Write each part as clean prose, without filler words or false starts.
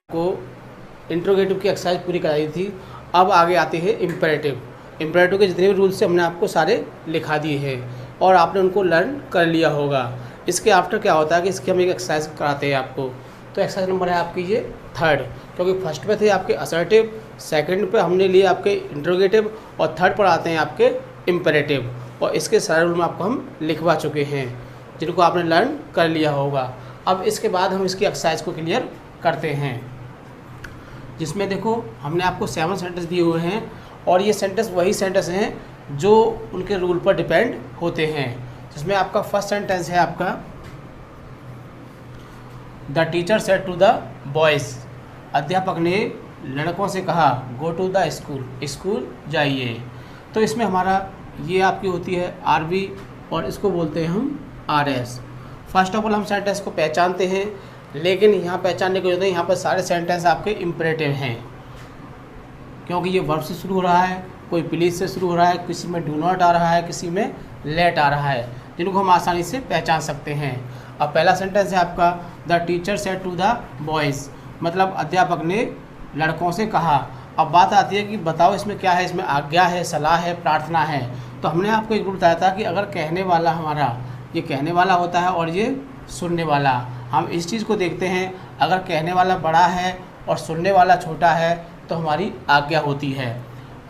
को इंट्रोगेटिव की एक्सरसाइज पूरी कराई थी। अब आगे आते हैं इम्पेरेटिव। इम्पेरेटिव के जितने भी रूल्स हैं हमने आपको सारे लिखा दिए हैं और आपने उनको लर्न कर लिया होगा। इसके आफ्टर क्या होता है कि इसकी हम एक एक्सरसाइज कराते हैं आपको। तो एक्सरसाइज नंबर है आपकी ये 3rd, क्योंकि फर्स्ट पे थे आपके असर्टिव, सेकंड पे हमने लिए आपके इंट्रोगेटिव और थर्ड पर आते हैं आपके इम्पेरेटिव। और इसके सारे रूल में आपको हम लिखवा चुके हैं जिनको आपने लर्न कर लिया होगा। अब इसके बाद हम इसकी एक्सरसाइज को क्लियर करते हैं, जिसमें देखो हमने आपको 7 सेंटेंस दिए हुए हैं और ये सेंटेंस वही सेंटेंस हैं जो उनके रूल पर डिपेंड होते हैं। जिसमें आपका फर्स्ट सेंटेंस है आपका the teacher said to the boys, अध्यापक ने लड़कों से कहा go to the school, school जाइए। तो इसमें हमारा ये आपकी होती है आरबी और इसको बोलते हैं हम आरएस। फर्स्ट ऑफ ऑल हम सेंटेंस को पहचानते हैं, लेकिन यहाँ पहचानने की जरूरत है, यहाँ पर सारे सेंटेंस आपके इम्परेटिव हैं क्योंकि ये वर्ब से शुरू हो रहा है, कोई प्लीज से शुरू हो रहा है, किसी में डू नॉट आ रहा है, किसी में लेट आ रहा है, जिनको हम आसानी से पहचान सकते हैं। अब पहला सेंटेंस है आपका the teacher said to the boys, मतलब अध्यापक ने लड़कों से कहा। अब बात आती है कि बताओ इसमें क्या है, इसमें आज्ञा है, सलाह है, प्रार्थना है। तो हमने आपको एक रूल बताया था कि अगर कहने वाला हमारा ये कहने वाला होता है और ये सुनने वाला, हम इस चीज़ को देखते हैं। अगर कहने वाला बड़ा है और सुनने वाला छोटा है तो हमारी आज्ञा होती है,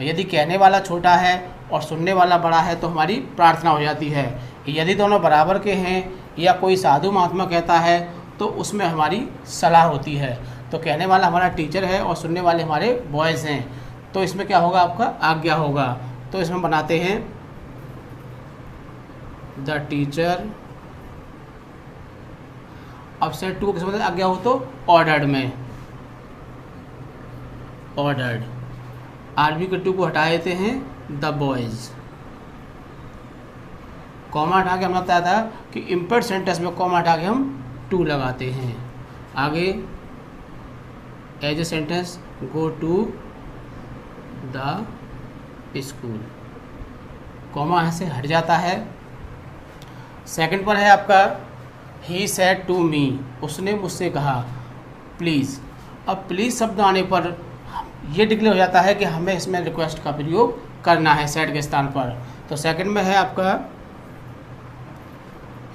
यदि कहने वाला छोटा है और सुनने वाला बड़ा है तो हमारी प्रार्थना हो जाती है। यदि दोनों बराबर के हैं या कोई साधु महात्मा कहता है तो उसमें हमारी सलाह होती है। तो कहने वाला हमारा टीचर है और सुनने वाले हमारे बॉयज़ हैं, तो इसमें क्या होगा, आपका आज्ञा होगा। तो इसमें बनाते हैं द टीचर। अब सेट 2 किस मतलब आज्ञा हो तो ऑर्डर्ड में, ऑर्डर्ड। आरबी के 2 को हटा देते हैं द बॉयज़। कॉमा हटा के हमने बताया था कि इम्पेरेटिव सेंटेंस में कॉमा हटा के हम 2 लगाते हैं। आगे as a sentence go to the school, comma यहाँ से हट जाता है। सेकंड पर है आपका ही सेड टू मी, उसने मुझसे कहा प्लीज़। अब प्लीज़ शब्द आने पर यह डिक्लेयर हो जाता है कि हमें इसमें रिक्वेस्ट का प्रयोग करना है सेड के स्थान पर। तो सेकंड में है आपका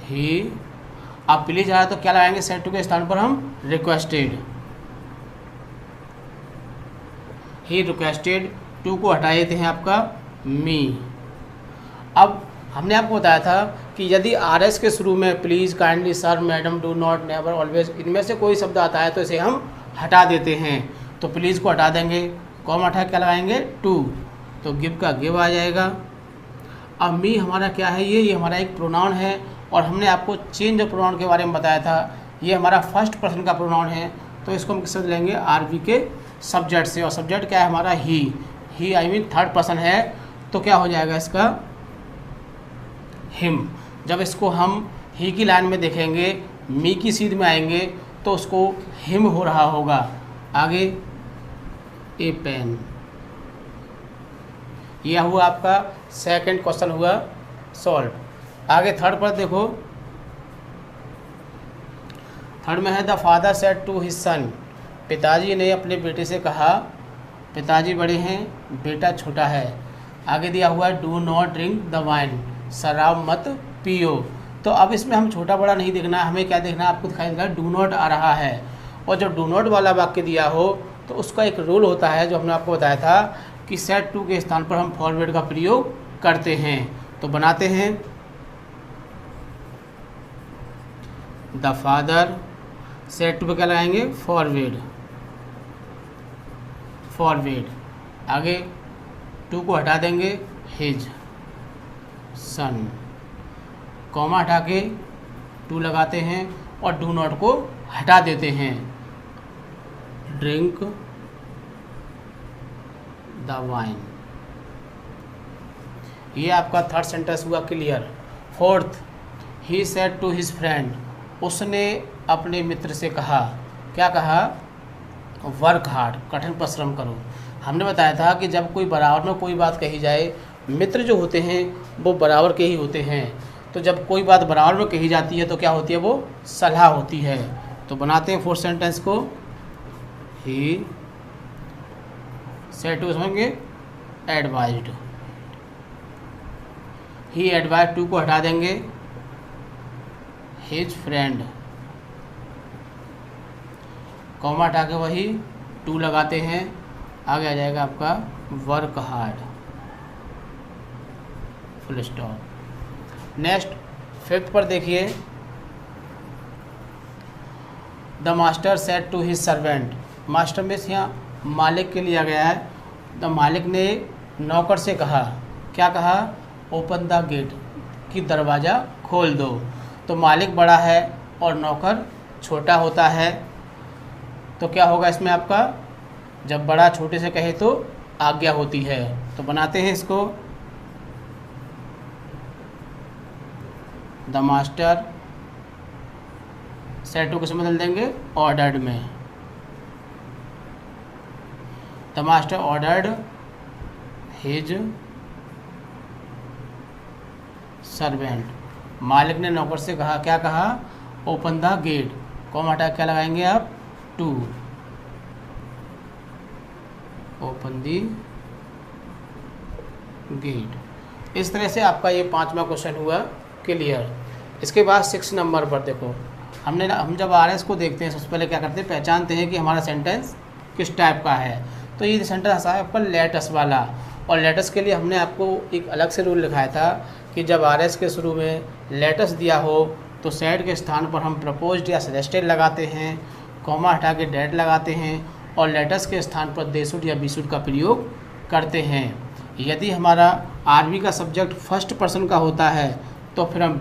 ही। अब प्लीज़ आ रहा है तो क्या लगाएंगे, सेड टू के स्थान पर हम रिक्वेस्टेड, ही रिक्वेस्टेड। 2 को हटा देते हैं आपका मी। अब हमने आपको बताया था कि यदि आरएस के शुरू में please, kindly, sir, madam, do not, never, always, इनमें से कोई शब्द आता है तो इसे हम हटा देते हैं। तो प्लीज़ को हटा देंगे, कॉमा हटा क्या लगाएंगे 2, तो गिव का गिव आ जाएगा। अब मी हमारा क्या है, ये हमारा एक प्रोनाउन है और हमने आपको चेंज ऑफ प्रोनाउन के बारे में बताया था। ये हमारा फर्स्ट पर्सन का प्रोनाउन है, तो इसको हम किससे लेंगे, आरबी के सब्जेक्ट से। और सब्जेक्ट क्या है हमारा ही आई मीन थर्ड पर्सन है, तो क्या हो जाएगा इसका हिम। जब इसको हम ही की लाइन में देखेंगे, मी की सीध में आएंगे तो उसको हिम हो रहा होगा। आगे ए पेन, यह हुआ आपका सेकंड क्वेश्चन हुआ सॉल्व। आगे थर्ड पर देखो, थर्ड में है the father said to his son, पिताजी ने अपने बेटे से कहा। पिताजी बड़े हैं, बेटा छोटा है। आगे दिया हुआ है do not drink the wine, शराब मत पियो। तो अब इसमें हम छोटा बड़ा नहीं देखना है, हमें क्या देखना है, आपको दिखाई देगा डू नॉट आ रहा है। और जब डू नॉट वाला वाक्य दिया हो तो उसका एक रूल होता है जो हमने आपको बताया था कि सेड टू के स्थान पर हम फॉरवर्ड का प्रयोग करते हैं। तो बनाते हैं द फादर, सेड टू पे क्या लगाएंगे, फॉरवर्ड, फॉरवर्ड। आगे 2 को हटा देंगे, हिज सन, कॉमा हटा के 2 लगाते हैं और डू नॉट को हटा देते हैं, ड्रिंक द वाइन। ये आपका थर्ड सेंटेंस हुआ clear. Fourth, he said to his friend, उसने अपने मित्र से कहा। क्या कहा, वर्क हार्ड, कठिन परिश्रम करो। हमने बताया था कि जब कोई बराबर में कोई बात कही जाए मित्र जो होते हैं वो बराबर के ही होते हैं। तो जब कोई बात बराबर में कही जाती है तो क्या होती है, वो सलाह होती है। तो बनाते हैं फोर्थ सेंटेंस को। ही सेड टू समझेंगे एडवाइज्ड, ही एडवाइज टू को हटा देंगे, हिज फ्रेंड, कॉमा हटा के वही टू लगाते हैं, आगे आ जाएगा आपका work hard, full stop. Next fifth पर देखिए, the master said to his servant. Master में यहाँ मालिक के लिया गया है। द मालिक ने नौकर से कहा, क्या कहा, ओपन द गेट, कि दरवाज़ा खोल दो। तो मालिक बड़ा है और नौकर छोटा होता है, तो क्या होगा इसमें आपका, जब बड़ा छोटे से कहे तो आज्ञा होती है। तो बनाते हैं इसको, द मास्टर सेड टू किसमें बदल देंगे, ऑर्डर्ड में। The master ordered his servant. मालिक ने नौकर से कहा, क्या कहा, ओपन द गेट, कॉमा हटा क्या लगाएंगे आप, टू, ओपन दी गेट। इस तरह से आपका ये 5वां क्वेश्चन हुआ क्लियर। इसके बाद 6 नंबर पर देखो, हम जब आर एस को देखते हैं सबसे पहले क्या करते हैं, पहचानते हैं कि हमारा सेंटेंस किस टाइप का है। तो ये सेंटेंस है आपका लेटस वाला, और लेटस के लिए हमने आपको एक अलग से रूल लिखाया था कि जब आर एस के शुरू में लेटस दिया हो तो सेड के स्थान पर हम प्रपोज्ड या सजेस्टेड लगाते हैं, कॉमा हटा के डेट लगाते हैं, और लेटस के स्थान पर दे शुड या बी शुड का प्रयोग करते हैं। यदि हमारा आरबी का सब्जेक्ट फर्स्ट पर्सन का होता है तो फिर हम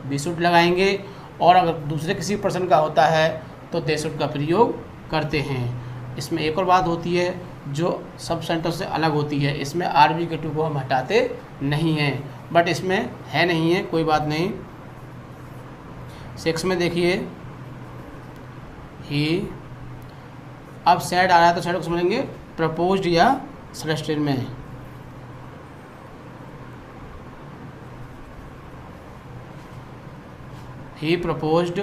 बी शुड लगाएंगे, और अगर दूसरे किसी पर्सन का होता है तो दे शुड का प्रयोग करते हैं। इसमें एक और बात होती है जो सब सेंटेंस से अलग होती है, इसमें आरबी के टू को हम हटाते नहीं हैं, बट इसमें है नहीं है, कोई बात नहीं। 6 में देखिए, ही, अब सेड आ रहा है तो सेड को समझेंगे प्रपोज्ड या सजेस्टेड में। ही प्रपोज्ड,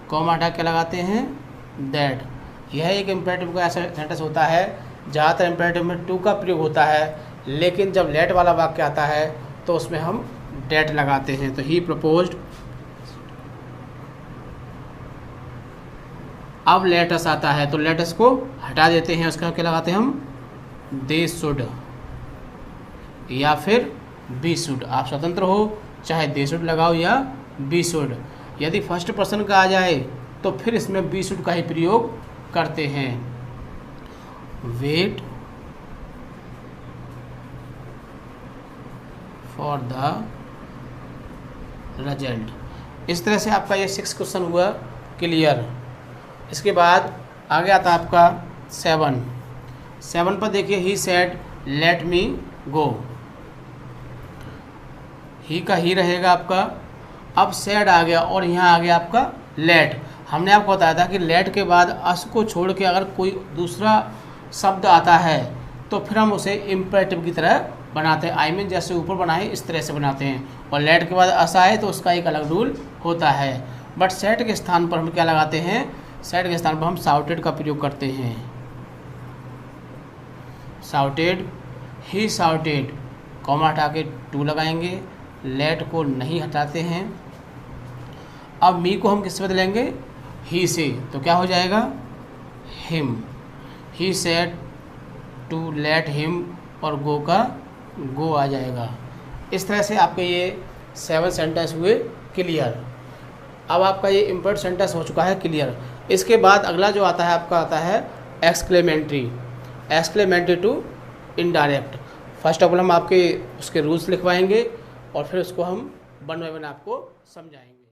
कॉमा हटा के लगाते हैं दैट। यह एक इम्पेरेटिव का ऐसा सेंटेंस होता है, ज़्यादातर इम्पेरेटिव में टू का प्रयोग होता है, लेकिन जब लेट वाला वाक्य आता है तो उसमें हम डेट लगाते हैं। तो ही प्रपोज्ड, अब लेटस आता है तो लेटस को हटा देते हैं, उसका क्या लगाते हैं हम, दे शुड या फिर बी शुड। आप स्वतंत्र हो, चाहे दे शुड लगाओ या बी शुड। यदि फर्स्ट पर्सन का आ जाए तो फिर इसमें बी शुड का ही प्रयोग करते हैं। Wait for the result. इस तरह से आपका ये 6 क्वेश्चन हुआ क्लियर। इसके बाद आगे आता है आपका 7 पर देखिए, ही सेड लेट मी गो। ही का ही रहेगा आपका, अब सेड आ गया और यहाँ आ गया आपका लेट। हमने आपको बताया था कि लेट के बाद अस को छोड़ के अगर कोई दूसरा शब्द आता है तो फिर हम उसे इम्पेरेटिव की तरह बनाते हैं, आई मीन जैसे ऊपर बनाए इस तरह से बनाते हैं, और लेट के बाद अस आए तो उसका एक अलग रूल होता है। बट सेड के स्थान पर हम क्या लगाते हैं, सेड के स्थान पर हम शाउटेड का प्रयोग करते हैं। शाउटेड, ही शाउटेड, कॉमा हटा के टू लगाएंगे, लेट को नहीं हटाते हैं। अब मी को हम किससे बदलेंगे, ही से, तो क्या हो जाएगा, him. He said to let him, और गो का गो आ जाएगा। इस तरह से आपके ये 7 सेंटेंस हुए क्लियर। अब आपका ये इम्पोर्टेंट सेंटेंस हो चुका है क्लियर। इसके बाद अगला जो आता है आपका आता है exclamatory, exclamatory to indirect. First of all हम आपके उसके रूल्स लिखवाएंगे और फिर उसको हम 1 बाय 1 आपको समझाएंगे।